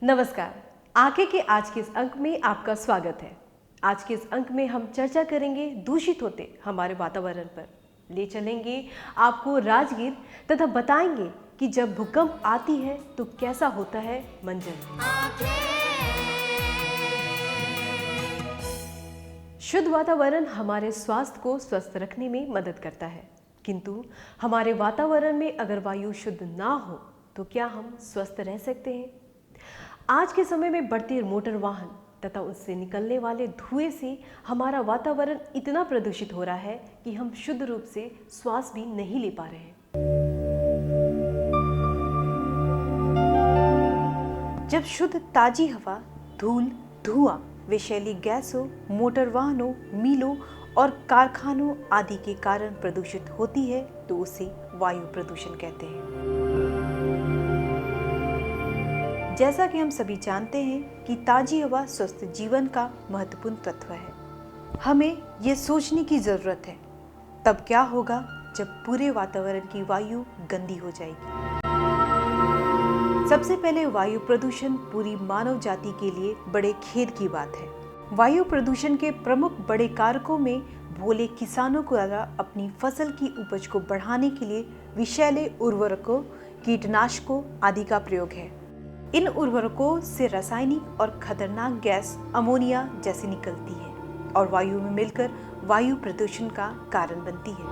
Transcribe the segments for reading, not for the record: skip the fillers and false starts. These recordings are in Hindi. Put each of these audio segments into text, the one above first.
नमस्कार। आगे के आज के इस अंक में आपका स्वागत है। आज के इस अंक में हम चर्चा करेंगे दूषित होते हमारे वातावरण पर। ले चलेंगे आपको राजगीर तथा बताएंगे कि जब भूकंप आती है तो कैसा होता है मंजर। शुद्ध वातावरण हमारे स्वास्थ्य को स्वस्थ रखने में मदद करता है, किंतु हमारे वातावरण में अगर वायु शुद्ध ना हो तो क्या हम स्वस्थ रह सकते हैं? आज के समय में बढ़ते मोटर वाहन तथा उससे निकलने वाले धुएं से हमारा वातावरण इतना प्रदूषित हो रहा है कि हम शुद्ध रूप से श्वास भी नहीं ले पा रहे हैं। जब शुद्ध ताजी हवा धूल, धुआं, विषैली गैसों, मोटर वाहनों, मीलों और कारखानों आदि के कारण प्रदूषित होती है तो उसे वायु प्रदूषण कहते हैं। जैसा कि हम सभी जानते हैं कि ताजी हवा स्वस्थ जीवन का महत्वपूर्ण तत्व है। हमें ये सोचने की जरूरत है तब क्या होगा जब पूरे वातावरण की वायु गंदी हो जाएगी। सबसे पहले वायु प्रदूषण पूरी मानव जाति के लिए बड़े खेद की बात है। वायु प्रदूषण के प्रमुख बड़े कारकों में भोले किसानों द्वारा अपनी फसल की उपज को बढ़ाने के लिए विषैले उर्वरकों, कीटनाशकों आदि का प्रयोग है। इन उर्वरकों से रासायनिक और खतरनाक गैस अमोनिया जैसी निकलती है और वायु में मिलकर वायु प्रदूषण का कारण बनती है।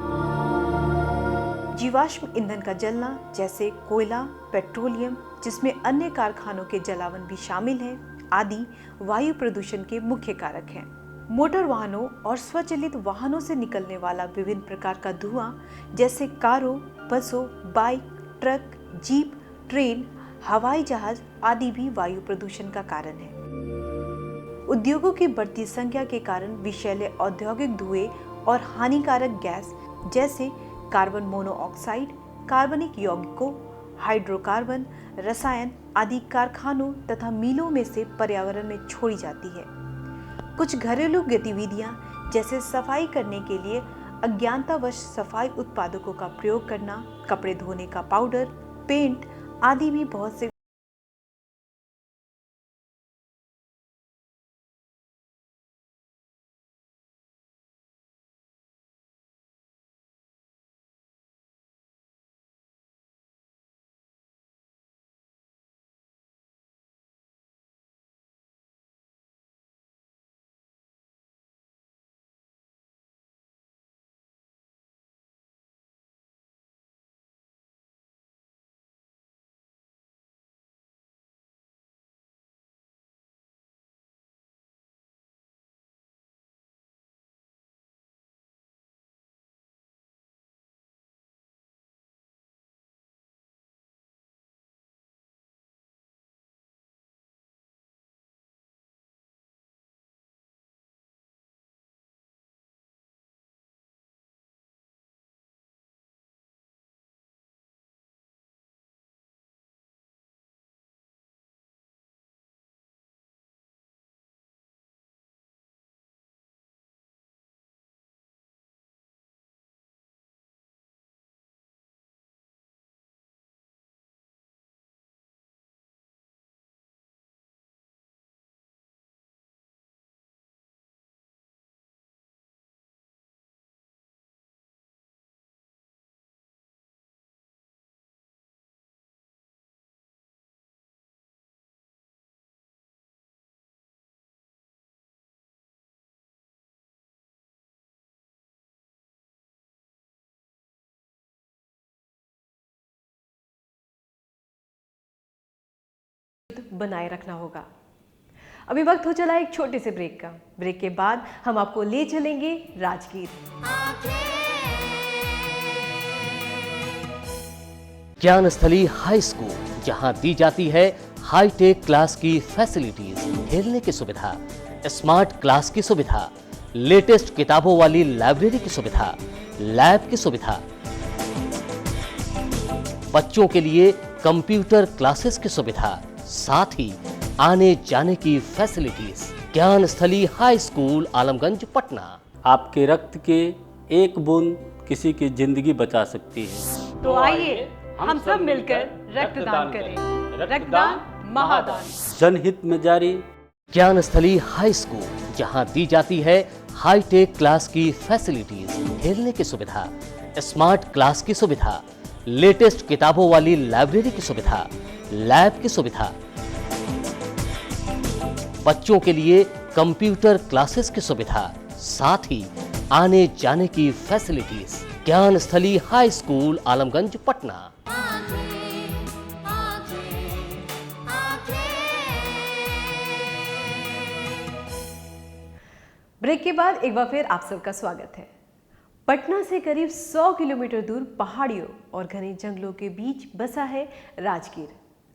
जीवाश्म ईंधन का जलना जैसे कोयला, पेट्रोलियम, जिसमें अन्य कारखानों के जलावन भी शामिल हैं, आदि वायु प्रदूषण के मुख्य कारक हैं। मोटर वाहनों और स्वचालित वाहनों से निकलने वाला विभिन्न प्रकार का धुआं जैसे कारों, बसों, बाइक, ट्रक, जीप, ट्रेन, हवाई जहाज आदि भी वायु प्रदूषण का कारण है। उद्योगों की बढ़ती संख्या के कारण विषैले औद्योगिक धुएं और हानिकारक गैस जैसे कार्बन मोनोऑक्साइड, कार्बनिक यौगिकों, हाइड्रोकार्बन, रसायन आदि कारखानों तथा मिलों में से पर्यावरण में छोड़ी जाती है। कुछ घरेलू गतिविधियां जैसे सफाई करने के लिए अज्ञानतावश सफाई उत्पादकों का प्रयोग करना, कपड़े धोने का पाउडर, पेंट आदि भी बहुत से बनाए रखना होगा। अभी वक्त हो चला है एक छोटे से ब्रेक का। ब्रेक के बाद हम आपको ले चलेंगे राजगीर। ज्ञानस्थली हाई स्कूल, जहां दी जाती है हाईटेक क्लास की फैसिलिटीज, खेलने की सुविधा, स्मार्ट क्लास की सुविधा, लेटेस्ट किताबों वाली लाइब्रेरी की सुविधा, लैब की सुविधा, बच्चों के लिए कंप्यूटर क्लासेस की सुविधा, साथ ही आने जाने की facilities. Gyansthali high school, Alamganj, Patna. आपके रक्त के एक बूंद किसी की जिंदगी बचा सकती है। तो आइए हम सब मिलकर रक्तदान करें। रक्तदान महादान। जनहित में जारी। ज्ञानस्थली हाई स्कूल, जहां दी जाती है हाईटेक क्लास की फैसिलिटीज, खेलने की सुविधा, स्मार्ट क्लास की सुविधा, लेटेस्ट किताबों वाली लाइब्रेरी की सुविधा, लैब की सुविधा, बच्चों के लिए कंप्यूटर क्लासेस की सुविधा, साथ ही आने जाने की facilities. Gyansthali high school, Alamganj, Patna. Break के बाद एक बार फिर आप सबका स्वागत है। पटना से करीब 100 किलोमीटर दूर पहाड़ियों और घने जंगलों के बीच बसा है राजगीर।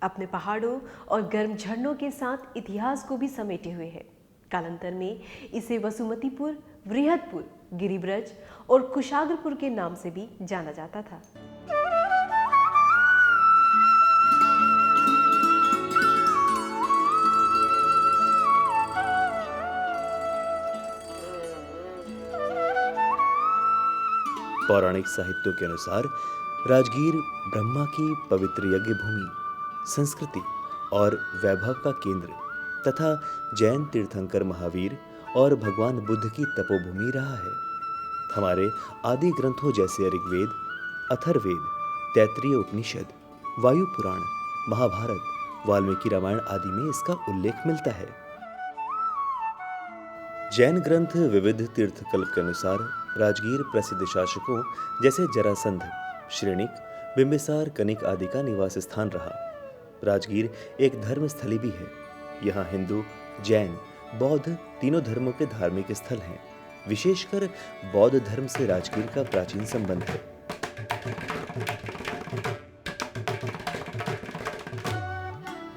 अपने पहाड़ों और गर्म झरनों के साथ इतिहास को भी समेटे हुए है। कालांतर में इसे वसुमतीपुर, वृहदपुर, गिरिब्रज और कुशाग्रपुर के नाम से भी जाना जाता था। पौराणिक साहित्यों के अनुसार राजगीर ब्रह्मा की पवित्र यज्ञ भूमि, संस्कृति और वैभव का केंद्र तथा जैन तीर्थंकर महावीर और भगवान बुद्ध की तपोभूमि रहा है। हमारे आदि ग्रंथों जैसे ऋग्वेद, अथर्ववेद, तैत्तिरीय उपनिषद, वायु पुराण, महाभारत, वाल्मीकि रामायण आदि में इसका उल्लेख मिलता है। जैन ग्रंथ विविध तीर्थकल्प के अनुसार राजगीर प्रसिद्ध शासकों जैसे जरासंध, श्रेणिक, बिंबिसार, कनिक आदि का निवास स्थान रहा। राजगीर एक धर्म स्थली भी है। यहाँ हिंदू, जैन, बौद्ध तीनों धर्मों के धार्मिक स्थल हैं। विशेषकर बौद्ध धर्म से राजगीर का प्राचीन संबंध है।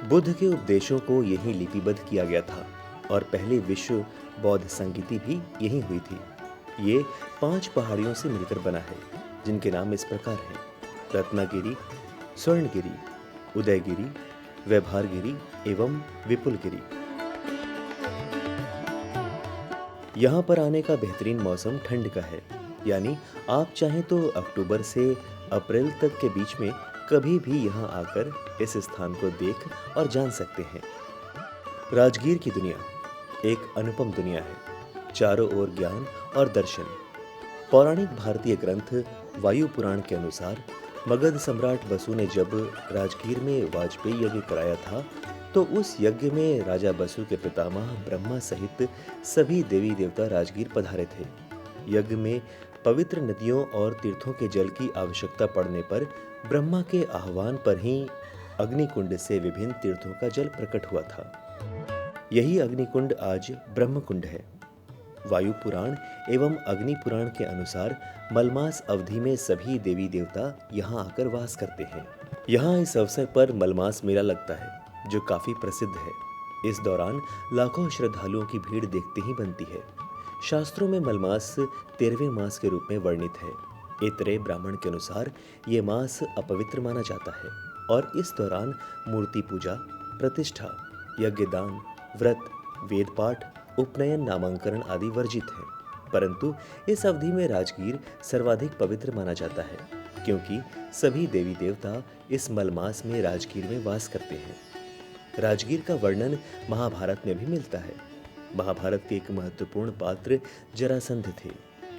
बुद्ध के उपदेशों को यहीं लिपिबद्ध किया गया था और पहली विश्व बौद्ध संगीति भी यहीं हुई थी। ये 5 पहाड़ियों से मिलकर बना है, जिनके नाम इस प्रकार हैं: रत्नागिरी, स्वर्णगिरी, उदयगिरी, वैभारगिरी एवं विपुलगिरी। यहाँ पर आने का बेहतरीन मौसम ठंड का है, यानी आप चाहें तो अक्टूबर से अप्रैल तक के बीच में कभी भी यहाँ आकर इस स्थान को देख और जान सकते हैं। राजगीर की दुनिया एक अनुपम दुनिया है, चारों ओर ज्ञान और दर्शन। पौराणिक भारतीय ग्रंथ वायु पुराण के अनुसार मगध सम्राट बसु ने जब राजगीर में वाजपेयी यज्ञ कराया था, तो उस यज्ञ में राजा बसु के पितामह ब्रह्मा सहित सभी देवी देवता राजगीर पधारे थे। यज्ञ में पवित्र नदियों और तीर्थों के जल की आवश्यकता पड़ने पर ब्रह्मा के आह्वान पर ही अग्निकुंड से विभिन्न तीर्थों का जल प्रकट हुआ था। यही अग्निकुंड आज ब्रह्मकुंड है। वायु पुराण एवं अग्नि पुराण के अनुसार मलमास अवधि में सभी देवी देवता यहाँ आकर वास करते हैं। यहाँ इस अवसर पर मलमास मेला लगता है, जो काफी प्रसिद्ध है। इस दौरान लाखों श्रद्धालुओं की भीड़ देखते ही बनती है। शास्त्रों में मलमास 13वें मास के रूप में वर्णित है। ऐतरेय ब्राह्मण के अनुसार ये मास अपवित्र माना जाता है और इस दौरान मूर्ति पूजा, प्रतिष्ठा, यज्ञदान, व्रत, वेद पाठ, उपनयन, नामांकरण आदि वर्जित है। परंतु इस अवधि में राजगीर सर्वाधिक पवित्र माना जाता है, क्योंकि सभी देवी देवता इस मलमास में राजगीर में वास करते हैं। राजगीर का वर्णन महाभारत में भी मिलता है। महाभारत के एक महत्वपूर्ण पात्र जरासंध थे,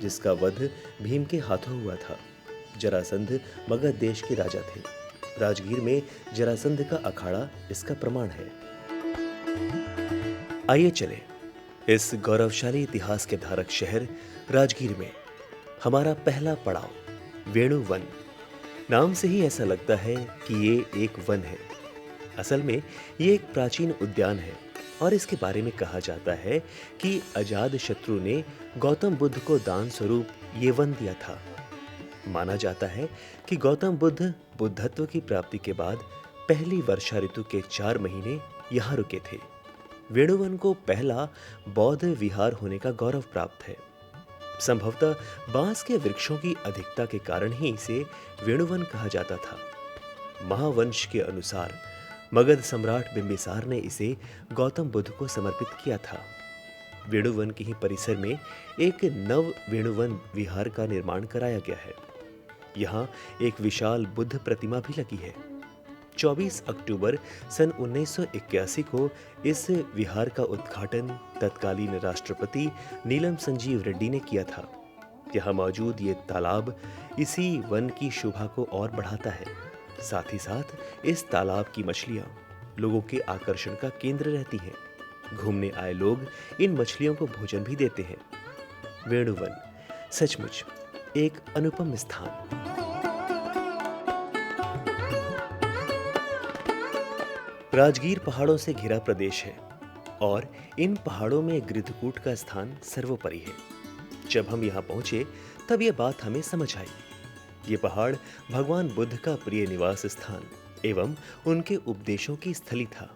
जिसका वध भीम के हाथों हुआ था। जरासंध मगध देश के राजा थे। राजगीर में जरासंध का अखाड़ा इसका प्रमाण है। आइए चले इस गौरवशाली इतिहास के धारक शहर राजगीर में हमारा पहला पड़ाव वेणु वन। नाम से ही ऐसा लगता है कि ये एक वन है। असल में ये एक प्राचीन उद्यान है और इसके बारे में कहा जाता है कि अजात शत्रु ने गौतम बुद्ध को दान स्वरूप ये वन दिया था। माना जाता है कि गौतम बुद्ध बुद्धत्व की प्राप्ति के बाद पहली वर्षा ऋतु के 4 महीने यहाँ रुके थे। वेणुवन को पहला बौद्ध विहार होने का गौरव प्राप्त है। संभवतः बांस के वृक्षों की अधिकता के कारण ही इसे वेणुवन कहा जाता था। महावंश के अनुसार मगध सम्राट बिंबिसार ने इसे गौतम बुद्ध को समर्पित किया था। वेणुवन के ही परिसर में एक नव वेणुवन विहार का निर्माण कराया गया है। यहाँ एक विशाल बुद्ध प्रतिमा भी लगी है। 24 अक्टूबर सन 1981 को इस विहार का उद्घाटन तत्कालीन राष्ट्रपति नीलम संजीव रेड्डी ने किया था। यहाँ मौजूद ये तालाब इसी वन की शोभा को और बढ़ाता है। साथ ही साथ इस तालाब की मछलियाँ लोगों के आकर्षण का केंद्र रहती हैं। घूमने आए लोग इन मछलियों को भोजन भी देते हैं। वेणुवन सचमुच एक अनुपम स्थान। राजगीर पहाड़ों से घिरा प्रदेश है और इन पहाड़ों में गृद्धकूट का स्थान सर्वोपरि है। जब हम यहाँ पहुंचे तब ये बात हमें समझ आई। ये पहाड़ भगवान बुद्ध का प्रिय निवास स्थान एवं उनके उपदेशों की स्थली था।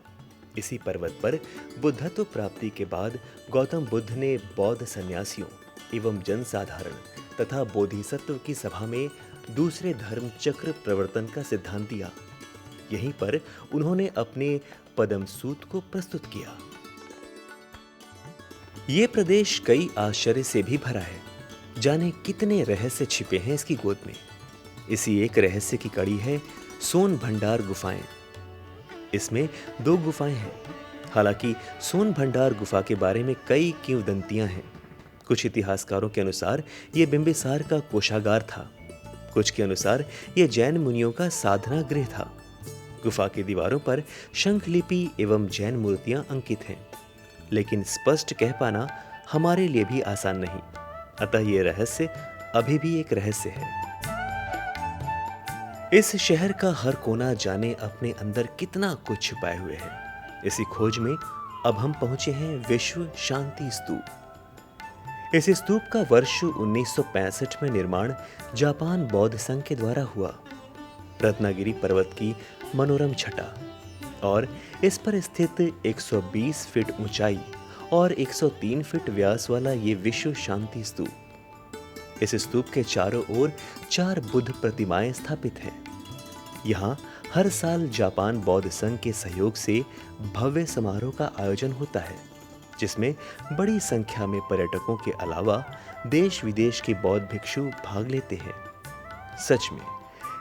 इसी पर्वत पर बुद्धत्व प्राप्ति के बाद गौतम बुद्ध ने बौद्ध सन्यासियों एवं जनसाधारण तथा बोधिसत्व की सभा में दूसरे धर्म चक्र प्रवर्तन का सिद्धांत दिया। यहीं पर उन्होंने अपने पदम सूत को प्रस्तुत किया। ये प्रदेश कई आश्चर्य से भी भरा है। जाने कितने रहस्य छिपे हैं इसकी गोद में। इसी एक रहस्य की कड़ी है सोन भंडार गुफाएं। इसमें 2 गुफाएं हैं। हालांकि सोन भंडार गुफा के बारे में कई किंवदंतियां हैं। कुछ इतिहासकारों के अनुसार यह बिंबिसार का कोषागार था। कुछ के अनुसार यह जैन मुनियों का साधना गृह था। गुफा की दीवारों पर शंख लिपि एवं जैन मूर्तियां अंकित हैं, लेकिन स्पष्ट कह पाना हमारे लिए भी आसान नहीं। अतः यह रहस्य अभी भी एक रहस्य है। इस शहर का हर कोना जाने अपने अंदर कितना कुछ छुपाए हुए है। इसी खोज में अब हम पहुंचे हैं विश्व शांति स्तूप। इस स्तूप का वर्ष 1965 में निर्माण जापान बौद्ध संघ के द्वारा हुआ। रत्नागिरी पर्वत की मनोरम छटा और इस पर स्थित 120 फीट ऊंचाई और 103 फीट व्यास वाला ये विश्व शांति स्तूप। इस स्तूप के चारों ओर 4 बुद्ध प्रतिमाएं स्थापित हैं। यहाँ हर साल जापान बौद्ध संघ के सहयोग से भव्य समारोह का आयोजन होता है, जिसमें बड़ी संख्या में पर्यटकों के अलावा देश विदेश के बौद्ध भिक्षु भाग लेते हैं। सच में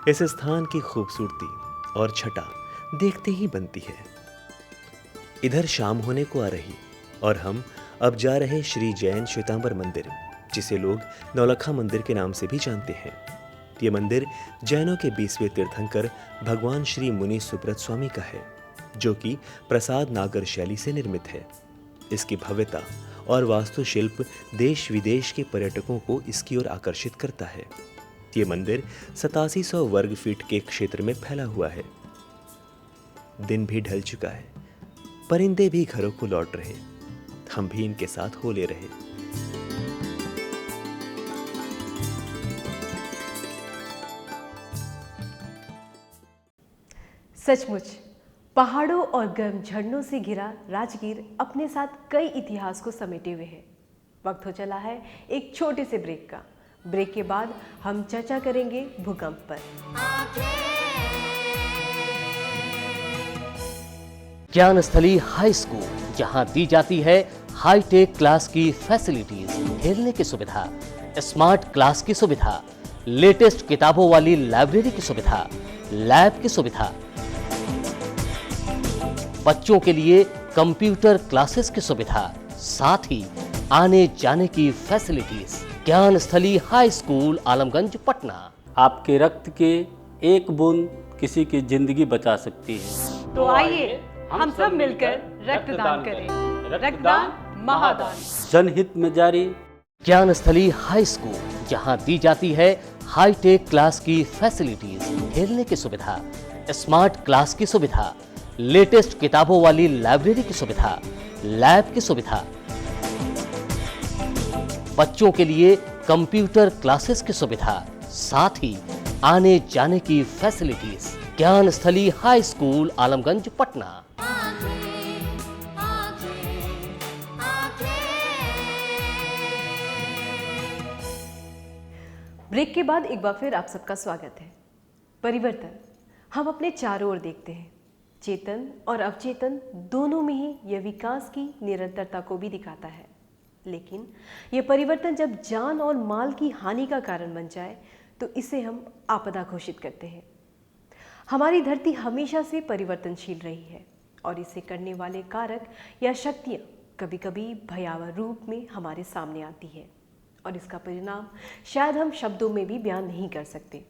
इस स्थान की खूबसूरती और छटा देखते ही बनती है। इधर शाम होने को आ रही और हम अब जा रहे श्री जैन श्वेतांबर मंदिर, जिसे लोग नौलखा मंदिर के नाम से भी जानते हैं। ये मंदिर जैनों के 20वें तीर्थंकर भगवान श्री मुनि सुब्रत स्वामी का है, जो कि प्रसाद नागर शैली से निर्मित है। इसकी भव्यता और वास्तुशिल्प देश विदेश के पर्यटकों को इसकी ओर आकर्षित करता है। ये मंदिर 8700 वर्ग फीट के क्षेत्र में फैला हुआ है। दिन भी ढल चुका है, परिंदे भी घरों को लौट रहे, हम भी इनके साथ हो ले रहे। सचमुच पहाड़ों और गर्म झरनों से घिरा राजगीर अपने साथ कई इतिहास को समेटे हुए है। वक्त हो चला है एक छोटे से ब्रेक का। ब्रेक के बाद हम चर्चा करेंगे भूकंप पर। ज्ञानस्थली हाई स्कूल, जहां दी जाती है हाईटेक क्लास की फैसिलिटीज, खेलने की सुविधा, स्मार्ट क्लास की सुविधा, लेटेस्ट किताबों वाली लाइब्रेरी की सुविधा, लैब की सुविधा, बच्चों के लिए कंप्यूटर क्लासेस की सुविधा, साथ ही आने जाने की facilities. Gyansthali high school, Alamganj, Patna. आपके रक्त के एक बूंद किसी की जिंदगी बचा सकती है। तो आइए हम सब मिलकर रक्तदान करें। रक्तदान महादान। जनहित में जारी। ज्ञानस्थली हाई स्कूल, जहां दी जाती है हाईटेक क्लास की फैसिलिटीज, खेलने की सुविधा, स्मार्ट क्लास की सुविधा, लेटेस्ट किताबों वाली लाइब्रेरी की सुविधा, लैब की सुविधा, बच्चों के लिए कंप्यूटर क्लासेस की सुविधा, साथ ही आने जाने की facilities. Gyansthali high school, Alamganj, Patna. Break के बाद एक बार फिर आप सबका स्वागत है। परिवर्तन हम अपने चारों ओर देखते हैं। चेतन और अवचेतन दोनों में ही यह विकास की निरंतरता को भी दिखाता है। लेकिन यह परिवर्तन जब जान और माल की हानि का कारण बन जाए तो इसे हम आपदा घोषित करते हैं। हमारी धरती हमेशा से परिवर्तनशील रही है और इसे करने वाले कारक या शक्तियाँ कभी कभी भयावह रूप में हमारे सामने आती है और इसका परिणाम शायद हम शब्दों में भी बयान नहीं कर सकते।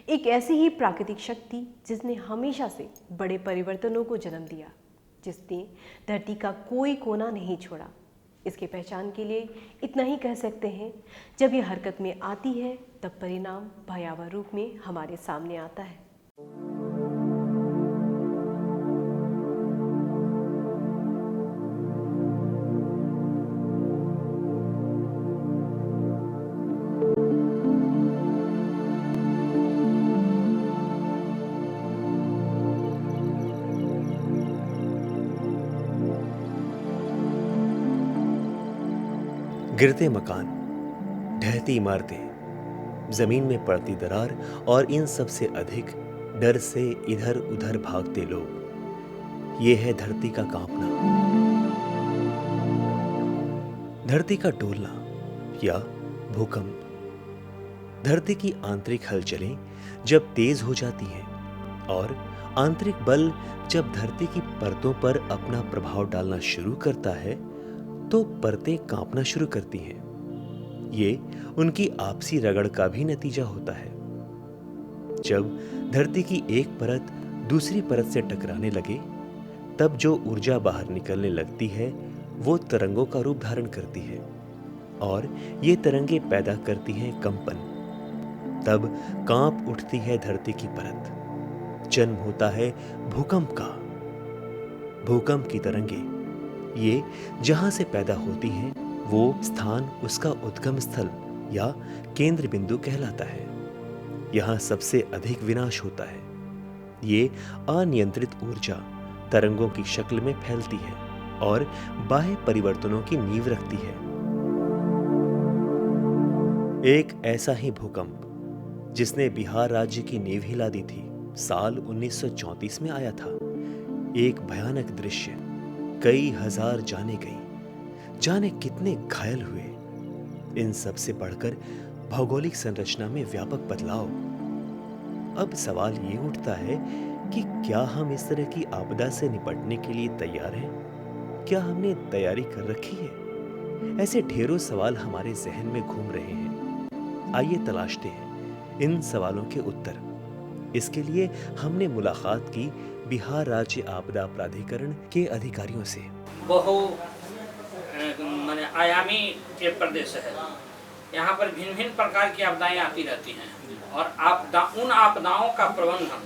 एक ऐसी ही प्राकृतिक शक्ति जिसने हमेशा से बड़े परिवर्तनों को जन्म दिया, जिसने धरती का कोई कोना नहीं छोड़ा। इसके पहचान के लिए इतना ही कह सकते हैं, जब ये हरकत में आती है तब परिणाम भयावह रूप में हमारे सामने आता है। गिरते मकान, ढहती इमारतें, जमीन में पड़ती दरार और इन सब से अधिक डर से इधर उधर भागते लोग, ये है धरती का कांपना, धरती का डोलना या भूकंप। धरती की आंतरिक हलचलें जब तेज हो जाती हैं और आंतरिक बल जब धरती की परतों पर अपना प्रभाव डालना शुरू करता है तो परतें कांपना शुरू करती हैं। ये उनकी आपसी रगड़ का भी नतीजा होता है। जब धरती की एक परत दूसरी परत से टकराने लगे तब जो ऊर्जा बाहर निकलने लगती है वो तरंगों का रूप धारण करती है और ये तरंगे पैदा करती हैं कंपन। तब कांप उठती है धरती की परत, जन्म होता है भूकंप का। भूकंप की तरंगे ये जहां से पैदा होती हैं वो स्थान उसका उद्गम स्थल या केंद्र बिंदु कहलाता है। यहां सबसे अधिक विनाश होता है। ये अनियंत्रित ऊर्जा तरंगों की शक्ल में फैलती है और बाह्य परिवर्तनों की नींव रखती है। एक ऐसा ही भूकंप जिसने बिहार राज्य की नींव हिला दी थी साल 1934 में आया था। एक भयानक दृश्य, कई हजार जाने गई, जाने कितने घायल हुए। इन सब से बढ़कर भौगोलिक संरचना में व्यापक बदलाव। अब सवाल ये उठता है कि क्या हम इस तरह की आपदा से निपटने के लिए तैयार हैं? क्या हमने तैयारी कर रखी है? ऐसे ढेरों सवाल हमारे जहन में घूम रहे हैं। आइए तलाशते हैं इन सवालों के उत्तर। इसके लिए हमने मुलाकात की बिहार राज्य आपदा प्राधिकरण के अधिकारियों से। माने आयामी एक प्रदेश है, यहाँ पर भिन्न भिन्न प्रकार की आपदाएं आती रहती हैं और उन आपदाओं का प्रबंधन,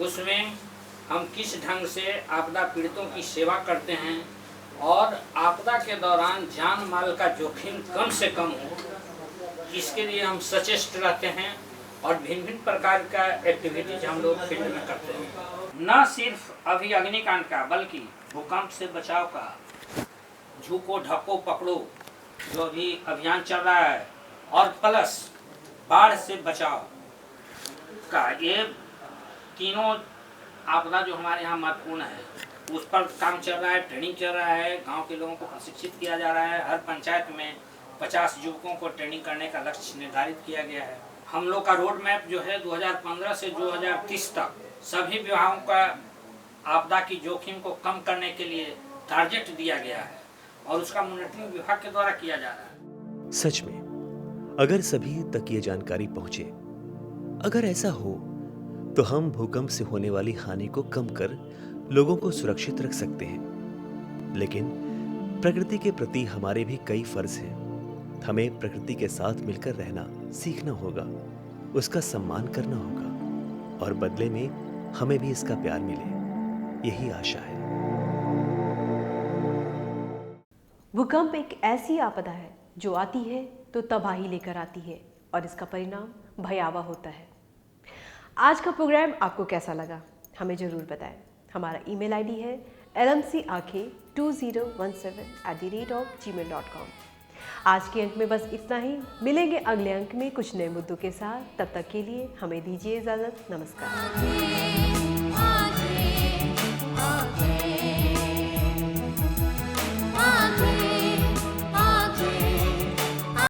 उसमें हम किस ढंग से आपदा पीड़ितों की सेवा करते हैं और आपदा के दौरान जान माल का जोखिम कम से कम हो, इसके लिए हम सचेष्ट रहते हैं और भिन्न भिन्न प्रकार का एक्टिविटीज हम लोग फील्ड में करते हैं। न सिर्फ अभी अग्निकांड का बल्कि भूकंप से बचाव का, झुको ढको पकड़ो जो अभी अभियान चल रहा है, और प्लस बाढ़ से बचाव का, ये तीनों आपदा जो हमारे यहाँ महत्वपूर्ण है उस पर काम चल रहा है, ट्रेनिंग चल रहा है। गांव के लोगों को प्रशिक्षित किया जा रहा है। हर पंचायत में 50 युवकों को ट्रेनिंग करने का लक्ष्य निर्धारित किया गया है। हम लोग का रोड मैप जो है 2015 से 2030 तक सभी विभागों का आपदा की जोखिम को कम करने के लिए टारगेट दिया गया है और उसका मॉनिटरिंग विभाग के द्वारा किया जा रहा है। सच में अगर सभी तक ये जानकारी पहुंचे, अगर ऐसा हो तो हम भूकंप से होने वाली हानि को कम कर लोगों को सुरक्षित रख सकते हैं। लेकिन प्रकृति के प्रति हमारे भी कई फर्ज हैं। हमें प्रकृति के साथ मिलकर रहना सीखना होगा, उसका सम्मान करना होगा और बदले में हमें भी इसका प्यार मिले, यही आशा है। भूकंप एक ऐसी आपदा है जो आती है तो tबाही लेकर आती है और इसका परिणाम भयावह होता है। आज का प्रोग्राम आपको कैसा लगा हमें ज़रूर बताएं। हमारा ईमेल आईडी है lmcaake2017@gmail.com। आज के अंक में बस इतना ही। मिलेंगे अगले अंक में कुछ नए मुद्दों के साथ। तब तक के लिए हमें दीजिए इजाज़त। नमस्कार।